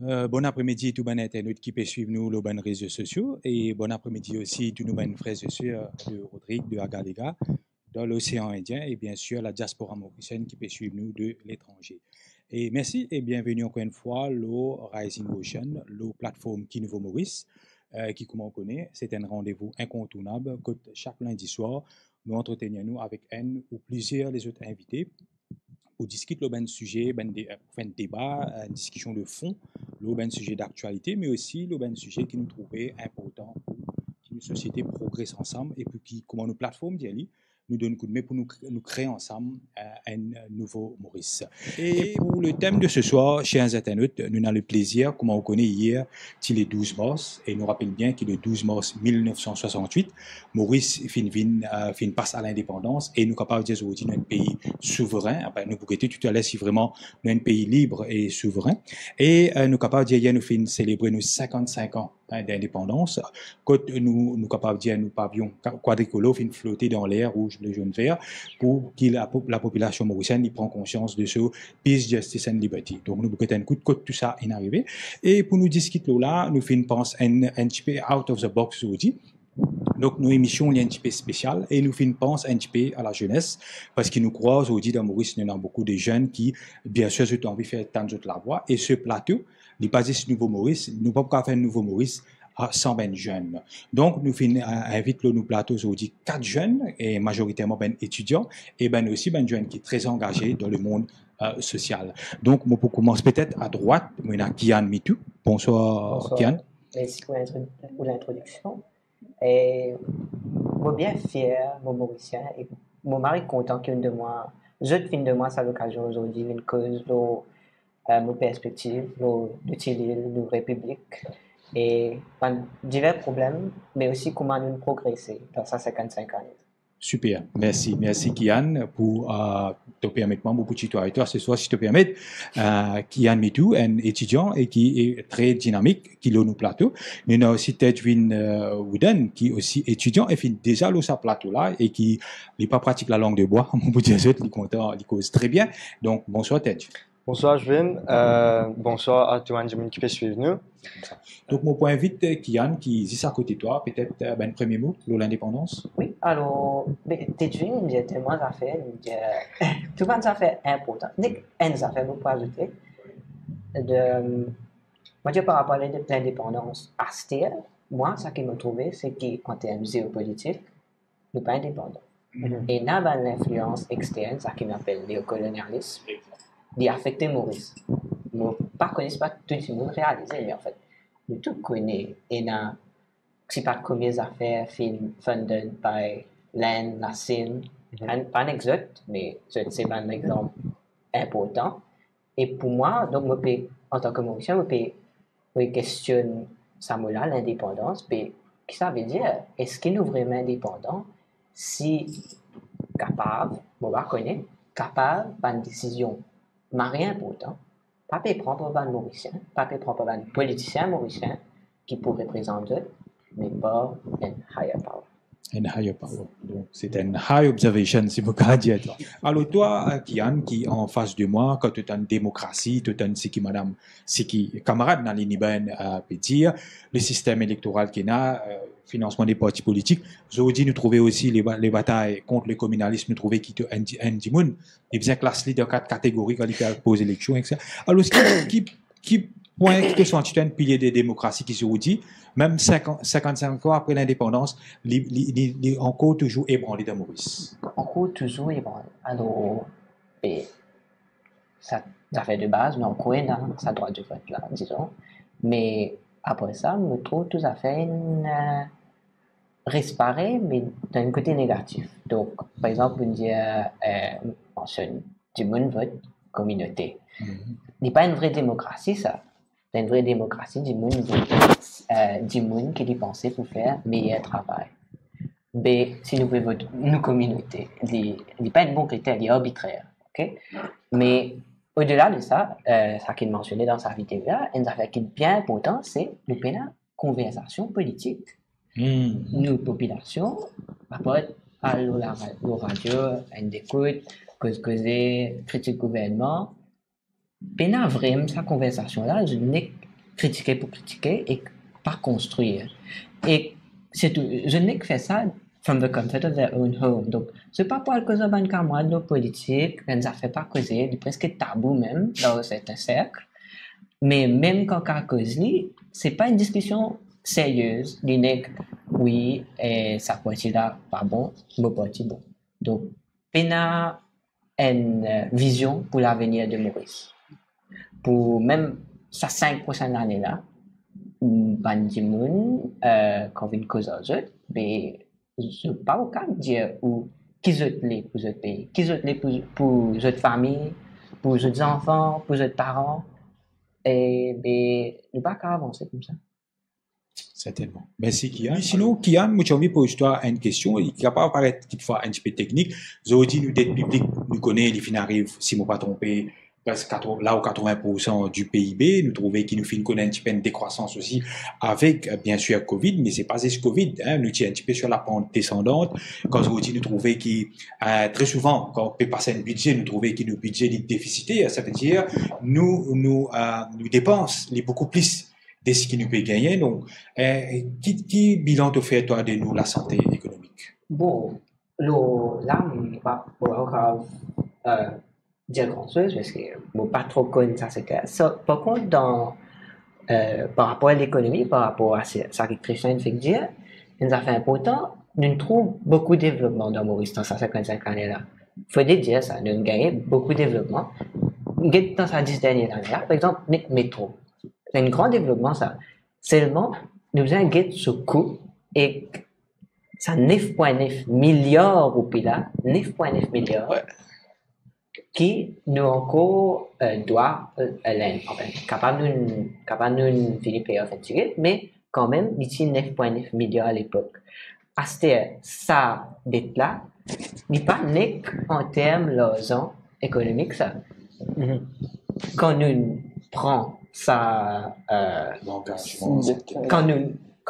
Bon après-midi tout bon internaute qui peut suivre nous les réseaux sociaux et bon après-midi aussi tous nos bonnes frères et sœurs de Rodrigue, de Agadega, dans l'océan Indien et bien sûr la diaspora mauricienne qui peut suivre nous de l'étranger. Et merci et bienvenue encore une fois au Rising Ocean, la plateforme qui Nouveau Maurice, qui comme on connaît, c'est un rendez-vous incontournable que chaque lundi soir nous entretenons avec un ou plusieurs des autres invités pour discuter le ben sujet, faire un débat, une discussion de fond, le ben sujet d'actualité, mais aussi le ben sujet qui nous trouvait important pour que une société progresse ensemble et puis qui, comment nos plateformes d'Yali, nous donnent un coup de main pour nous créer ensemble un nouveau Maurice. Et pour le thème de ce soir, chers internautes, nous avons le plaisir, comme on connaît hier, qu'il est 12 mars, et nous rappelle bien qu'il est 12 mars 1968, Maurice fin passe à l'indépendance, et nous sommes capables de dire aujourd'hui, nous sommes un pays souverain, nous pourrions tout à l'heure si vraiment nous sommes un pays libre et souverain, et nous sommes capables de dire hier, nous fin célébrer nos 55 ans d'indépendance, quand nous sommes capables de dire nous pavillons quadricolores fin flotter dans l'air rouge, le jaune, vert, pour que la population mauricienne y prenne conscience de ce peace, justice and liberty. Donc nous avons un coup de côte tout ça est arrivé. Et pour nous discuter là, nous faisons pense un petit peu out of the box aujourd'hui. Donc, nos émissions, il y a un petit peu spécial et nous faisons pense un petit peu à la jeunesse parce que nous croyons aujourd'hui dans Maurice, il y a beaucoup de jeunes qui, bien sûr, ont envie de faire tant de la voix. Et ce plateau, il est basé sur Nouveau Maurice. Nous ne pouvons pas faire un Nouveau Maurice à 120 jeunes. Donc, nous invitons nos plateaux aujourd'hui 4 jeunes et majoritairement ben, étudiants et ben aussi ben jeunes qui sont très engagés dans le monde social. Donc, on peut commencer peut-être à droite. On a Kian Mitou. Bonsoir, Bonsoir. Kian. Merci pour l'introduction. Et je suis bien fier, mon Mauricien, et mon mari est content qu'une de moi, je fin de moi, c'est l'occasion aujourd'hui, une cause, nos perspectives, de Chili, nos républiques, et divers problèmes, mais aussi comment nous progresser dans ces 55 ans. Super, merci. Merci Kian pour te permettre, beaucoup de tutoiement ce soir, si tu te permets. Kian Mitou, un étudiant et qui est très dynamique, qui est au plateau. Mais nous avons aussi Tedwin Wooden, qui est aussi étudiant et qui déjà au sa plateau là et qui n'est pas pratique la langue de bois. Mon bout de il content, il cause très bien. Donc, bonsoir Ted. Bonsoir Jvin, bonsoir à tout le monde qui peut suivre nous. Donc, mon point invite Kian qui est à côté de toi, peut-être un premier mot pour l'indépendance. Oui, alors, Tedwin, il y a tellement d'affaires, tout le monde a fait important. Nick, une affaire, vous pouvez ajouter. Moi, je par rapport à l'indépendance astère, moi, ce qui m'a trouvé, c'est qu'en termes géopolitiques, nous ne sommes pas indépendants. Et nous avons l'influence externe, ce qui m'appelle le colonialisme, qui affecte Maurice. Moi, pas connaissons pas tout le monde réalisé, mais en fait, nous tous connaissons. Et c'est pas comme les affaires fundées par l'Inde, la Chine, pas un exemple, mais c'est un exemple important. Et pour moi, donc, en tant que Mauricien, je questionne ça mot-là, l'indépendance. Mais qu'est-ce que ça veut dire? Est-ce qu'il est vraiment indépendant si capable, on va connaître, capable d'une décision rien important, pas peut prendre par un Mauricien, pas peut prendre par un politicien mauricien qui pourrait représenter, mais pas un higher power. Un higher power. Donc, c'est un high observation, si vous pouvez dire. Alors, toi, Kian, qui en face de moi, quand tu as une démocratie, tu as ce qui, madame, ce qui, camarade dans l'Iniben, peut dire, le système électoral qu'il y a, financement des partis politiques. Aujourd'hui, nous trouvons aussi les batailles contre le communalisme, nous trouvons qu'il y a un dimoun, et bien classe dans 4 catégories quand il fait pose élection, etc. Alors, qui point qui sont un pilier des démocraties qui se dit, même 55 ans après l'indépendance, encore toujours ébranlé dans Maurice. Encore toujours ébranlé. Alors, ça fait de base, mais encore dans sa droite de vote là, disons. Mais après ça, je trouve tout à fait réparé, mais d'un côté négatif. Donc, par exemple, on dit, mentionne du monde vote communauté. Ce n'est pas une vraie démocratie, ça. C'est une vraie démocratie du monde qui est pensé pour faire meilleur travail. Mais si nous voulons voter une communauté, il n'est pas un bon critère, il est arbitraire. Okay? Mais au-delà de ça, ça qu'il mentionnait dans sa vidéo, une affaire qui est bien importante, c'est nous faisons une conversation politique. Nous, population, après, à la radio, une écoute, causer, critique gouvernement, pendant vraiment sa conversation-là, je n'ai critiquer pour critiquer et pas construire. Et c'est tout. Je n'ai que fait ça from the comfort of their own home. Donc, c'est pas pour cause de camarades de politique, elles ne fait pas causer, c'est presque tabou même dans certains cercles. Mais même quand on cause, c'est pas une discussion sérieuse. L'unique, oui, et ça partie là, pas bon, mais partie bon. Donc, on a une vision pour l'avenir de Maurice. Pour même ces 5 prochaines années-là, Ban Ki-moon, quand on cause aux autres, mais je ne sais pas au cas de dire qui sont les pour votre pays, qui sont les pour votre famille, pour votre enfants, pour votre parents. Et ben, ne pas qu'à avancer comme ça. Certainement. Merci, Kian. Sinon, Kian, moi, j'ai envie de poser toi une question qui va pas paraître toutefois un petit peu technique. J'ai dit, nous, d'être public, nous connaissons, les fins arrivent, si je ne me pas trompé, presque là où 80% du PIB, nous trouvons qu'il nous fait connaître un petit peu une décroissance aussi avec, bien sûr, Covid, mais c'est pas juste Covid, hein, nous sommes un petit peu sur la pente descendante. Quand je dis, nous trouvons qu'il, très souvent, quand on peut passer un budget, nous trouvons que nos budgets est déficitaire, ça veut dire, nous dépenses les beaucoup plus de ce qui nous peut gagner. Donc, qui bilan te fait, toi, de nous, la santé économique? Bon, là, je ne vais pas encore dire grand-chose parce que je ne pas trop connaître ça, c'est clair. Par contre, par rapport à l'économie, par rapport à ce que Christian fait dire, une affaire importante, nous trouvons beaucoup de développement dans Maurice dans ces 55 années-là. Il faut dire ça, nous avons gagné beaucoup de développement. Dans ces 10 dernières années-là, par exemple, le métro. C'est un grand développement, ça. Seulement, nous avons gagné ce coût et ça 9,9 milliards au pays là, 9,9 milliards, qui nous encore doit capable de finir payer mais quand même, ici 9,9 milliards à l'époque. À ça dette là, n'est pas net en termes d'argent économique, ça. Quand nous prenons ça, quand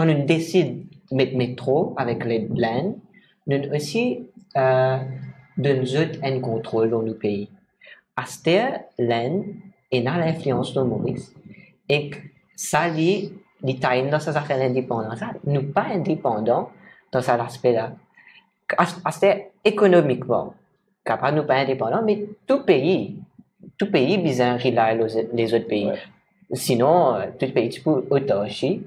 nous décidons de mettre métro avec les blindes, nous aussi donnons un contrôle dans nos pays. À ce l'Inde est dans l'influence de Maurice et ça lit l'Italie dans ses affaires indépendantes. Nous pas indépendants dans cet aspect-là. À ce économiquement, capable nous pas indépendants, mais tout pays bizarre les autres pays. Sinon, tout pays tu peux autarchie,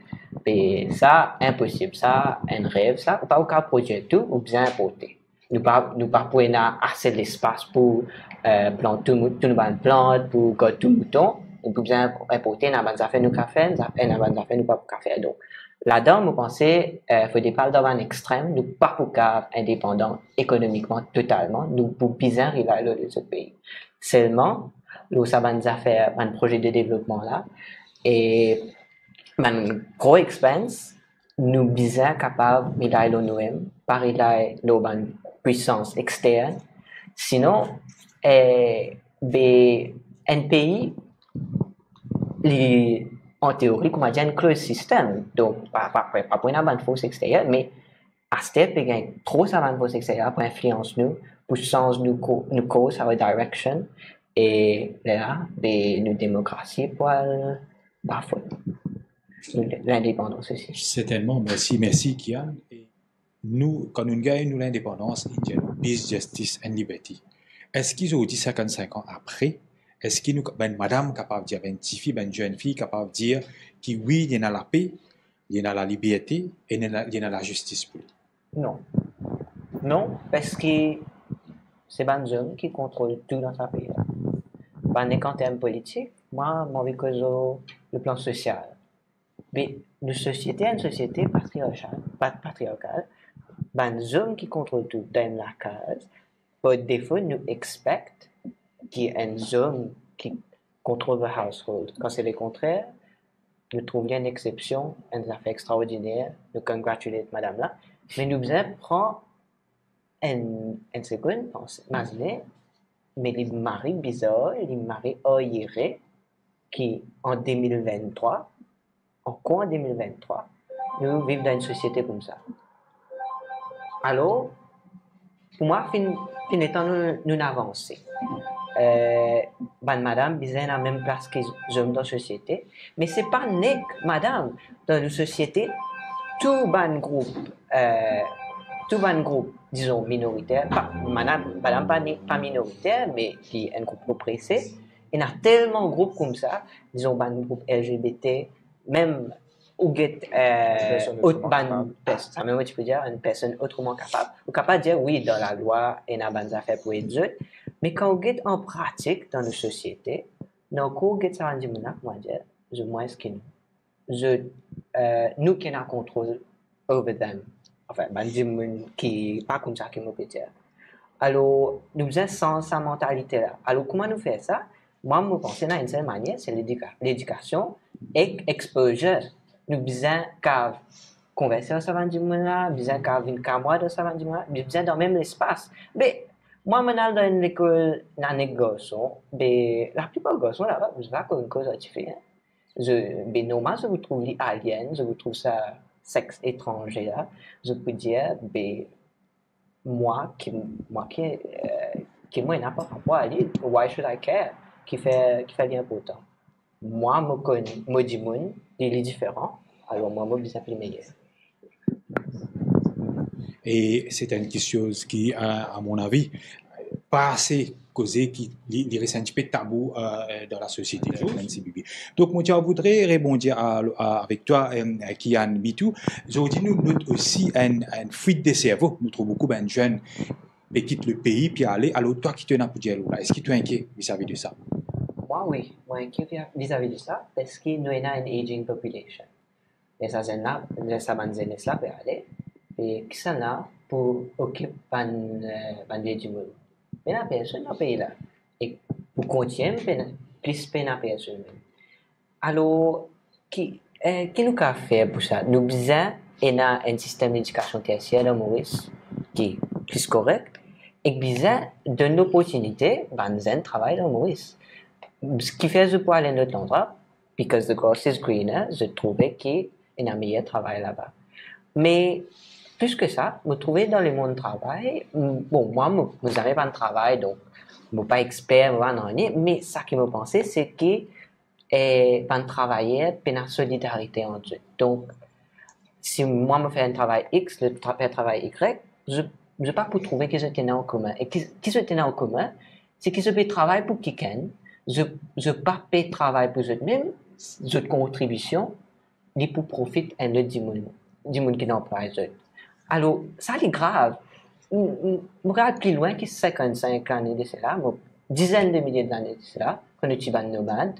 et ça impossible, ça un rêve, ça pas au cas produire tout ou bien importer. Nous pas pour assez d'espace pour planter tout nos plantes pour garder tout mouton, ou pour bien importer n'a pas affaire nous café, n'a pas affaire nous pas pour café. Donc là-dedans, je pensais faut départ dans un extrême, nous pas pour cas indépendants économiquement totalement, nous pour bizarre il a les autres pays. Seulement nous avons fait un projet de développement là et une grosse expense nous bizarre capable de aller nous-mêmes par une puissance externe sinon un pays en théorie comme on dit un closed system donc pas pour une force extérieure mais à ce step il y a trop ça une force extérieure pour influencer nous pour changer nous cause our direction et là nos démocraties pour bafouer l'indépendance aussi. Certainement, merci Kian. Nous, quand nous gagnons l'indépendance indienne, peace, justice and liberty, est-ce qu'ils ont dit 55 ans après, est-ce que nous, madame capable de dire, fille, jeune fille capable de dire que oui, il y a la paix, il y a la liberté et il y a la justice pour lui? Non, parce que c'est les hommes qui contrôlent tout dans sa pays. En termes politiques, moi, je cause le plan social. Mais une société patriarcale, les hommes qui contrôlent tout dans la case, par défaut, nous expect qu'il y ait un homme qui contrôle le household. Quand c'est le contraire, nous trouvons une exception, une affaire extraordinaire, nous congratulons madame là, mais nous prendre une seconde, imaginez, mais les maris bizarres, les maris oyeurés, qui en 2023, encore en 2023, nous vivons dans une société comme ça. Alors, pour moi, fin étant nous avancer. ben madame, bien la même place que les hommes dans la société. Mais c'est pas nek, madame, dans la société, tout ban groupe, tout ban groupe, disons, minoritaire, pas, madame pas minoritaire, mais qui est un groupe oppressé. Il y a tellement de groupes comme ça, disons, ban groupe LGBT, même ou get ça même tu peux dire une personne autrement capable ou capable de dire oui dans la loi et dans bonnes affaires pour les autres mais quand on get en pratique dans nos sociétés donc on get ça on dit moi dire je moins ce que nous qui avons contrôle over them enfin ben qui pas comme ça qui me peut dire alors nous avons sans sa mentalité là alors comment nous faire ça moi je pense dans une seule manière c'est l'éducation et exposure nous besoin qu'à converser avec des gens, besoin qu'à une caméra avec des gens, besoin dans le même espace. Mais moi, maintenant, dans l'école, dans les garçons, la plupart des garçons là-bas, je ne sais pas quoi une cause différente. Mais normalement, je vous trouve les aliens, je vous trouve ça sexe étranger là. Je peux dire, moi qui n'a pas rapport à lui, why should I care? Qui fait l'important. Moi, je connais, moi, dis il est différent, alors moi, je suis le meilleur. Et c'est une question qui, à mon avis, pas assez causé, qui est un petit peu tabou dans la société. Donc, moi, je voudrais répondre avec toi, Kian Bitou. Aujourd'hui, nous notons aussi une fuite des cerveaux. Nous trouvons beaucoup de jeunes qui quittent le pays, puis aller. Alors, toi, qui te n'as pas dit là, est-ce que tu es inquiet vis-à-vis de ça? Moi, oui, moi, inquiet vis-à-vis de ça, parce que nous avons une aging population. Et ça, c'est là, ça va nous aider à aller. Et qui ça là pour occuper les du monde. Mais la personne dans le pays là. Et pour continuer, plus peine la personne. Alors, qui nous a fait pour ça? Nous besoin un système d'éducation tertiaire dans Maurice qui est plus correct et besoin d'une opportunité de travail dans Maurice. Ce qui fait que je peux aller dans notre endroit, because the grass is greener, je trouvais qu'il y a un meilleur travail là-bas. Mais plus que ça, me trouver dans le monde du travail, bon, moi, je n'avais pas de travail, donc je ne suis pas expert, mais ça qui me pensait, c'est que pas de travailler, puis la solidarité entre eux. Donc, si moi, je fais un travail X, le travail Y, je ne pas pour trouver que je tenais en commun. Et qui se tenait en commun, c'est que je peux travailler pour quelqu'un, je ne pas payer travail pour eux-mêmes, je contribution, ni pour profiter un autre du monde qui n'emploie eux. Alors, ça c'est grave. Je regarde plus loin que 55 années de cela, dizaines de milliers d'années de cela, quand nous sommes nomades,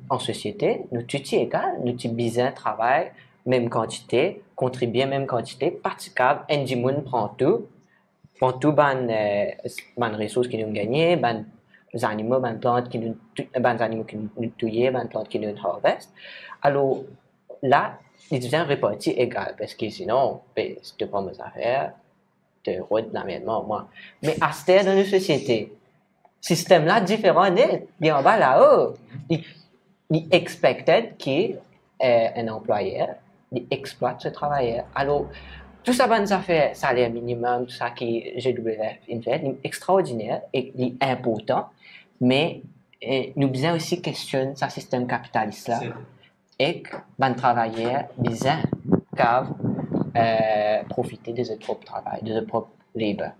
en société, nous sommes égaux, nous sommes besoin travail, même quantité, contribuer même quantité, participable, un du monde prend tout les ressources qui nous gagnent, les animaux, les plantes qui nous tuent, les plantes qui nous harvestent. Alors, là, ils deviennent répartis égal, parce que sinon, si tu prends mes affaires, tu rodes l'amènement, moi. Mais à ce stade dans une société, système là différent net, il y en bas là-haut. Il expected qu'un employeur, il exploite ce travailleur. Alors, tout ça, bonnes affaires, salaire minimum, tout ça qui GWF, c'est extraordinaire et important, mais nous devons aussi questionner ce système capitaliste là. Et que les travailleurs besoin profiter de leur propre travail, de leur propre labor.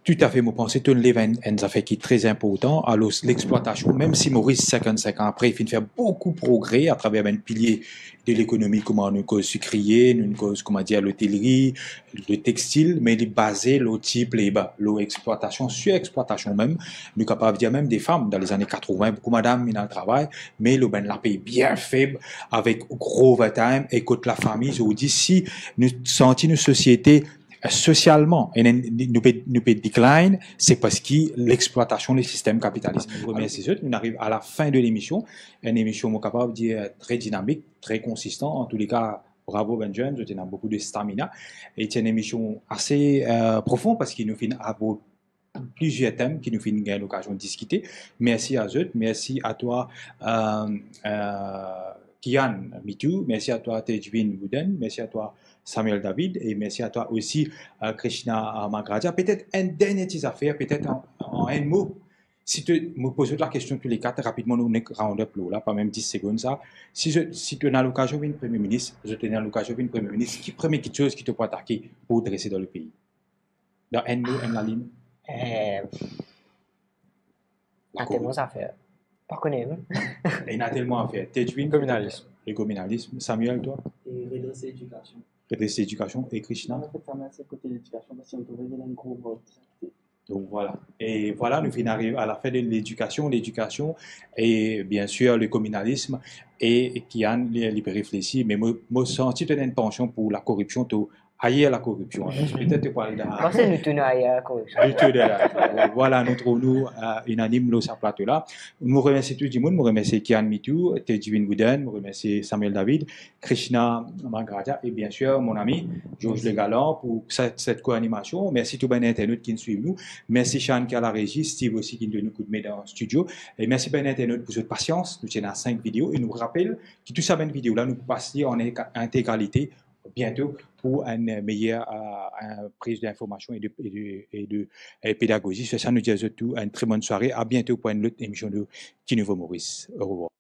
Tout à fait, moi pensais que c'est un affaire qui est très important. Alors, l'exploitation, même si Maurice, 55 ans après, il fait faire beaucoup de progrès à travers un pilier de l'économie, comme une cause sucrière, une cause, comment dire, l'hôtellerie, le textile, mais il est basé le type l'exploitation, surexploitation même. Nous sommes capables de dire même des femmes dans les années 80, beaucoup de madame, dans le travail, mais le la paye bien faible, avec gros overtime, et que la famille, je vous dis, si nous sentons une société socialement, et nous peut décline, c'est parce que l'exploitation du système capitaliste. Merci. On arrive à la fin de l'émission, une émission capable de dire très dynamique, très consistant. En tous les cas, bravo Benjamin, tu as beaucoup de stamina. Et c'est une émission assez profonde parce qu'il nous fait aborder plusieurs thèmes qui nous fait l'occasion de discuter. Merci à eux, merci à toi. Kian Mitu, merci à toi Tejvin Wooden, merci à toi Samuel David et merci à toi aussi Krishna Magraja. Peut-être un dernier petit affaire, peut-être en un mot. Si tu me poses la question tous les quatre, rapidement, nous round up là, pas même 10 secondes ça. Si tu as l'occasion d'une Premier ministre, je tenais à l'occasion d'une Premier ministre, qui première quelque chose qui te peut attaquer pour dresser dans le pays? Dans un mot, la ligne? Il y a tellement à faire. Pas connaître. Il y a tellement à faire. Tejvin, Communalisme. Le communalisme. Samuel, toi? Et redresser l'éducation. Redresser l'éducation. Et Krishna? En fait, ça m'a assez côté l'éducation parce qu'on trouve qu'il y a un gros vote. Donc voilà. Et voilà, nous finissons à la fin de l'éducation et bien sûr le communalisme et qui a réfléchi, mais moi senti une penchant pour la corruption, tout ailleurs la corruption. Peut-être parler de Parce que nous tenons ailleurs la corruption. Voilà, nous trouvons unanime là, sur ce plateau-là. Nous remercions tout le monde, nous remercions Kian Mitu, Tejvin Wooden, nous remercions Samuel David, Krishna Magraja et bien sûr mon ami Georges Le Galant pour cette co-animation. Merci tout le internaute qui nous suit nous. Merci Sean qui a la régie, Steve aussi qui nous donne un coup de main dans le studio. Et merci bien internaute pour votre patience. Nous tenons à 5 vidéos et nous rappelle que tout ça, une vidéo là, nous passons en intégralité bientôt pour une meilleure prise d'information et de pédagogie. C'est ça, nous disons tout. Une très bonne soirée. À bientôt pour une autre émission de Qui Nouveau Maurice. Au revoir.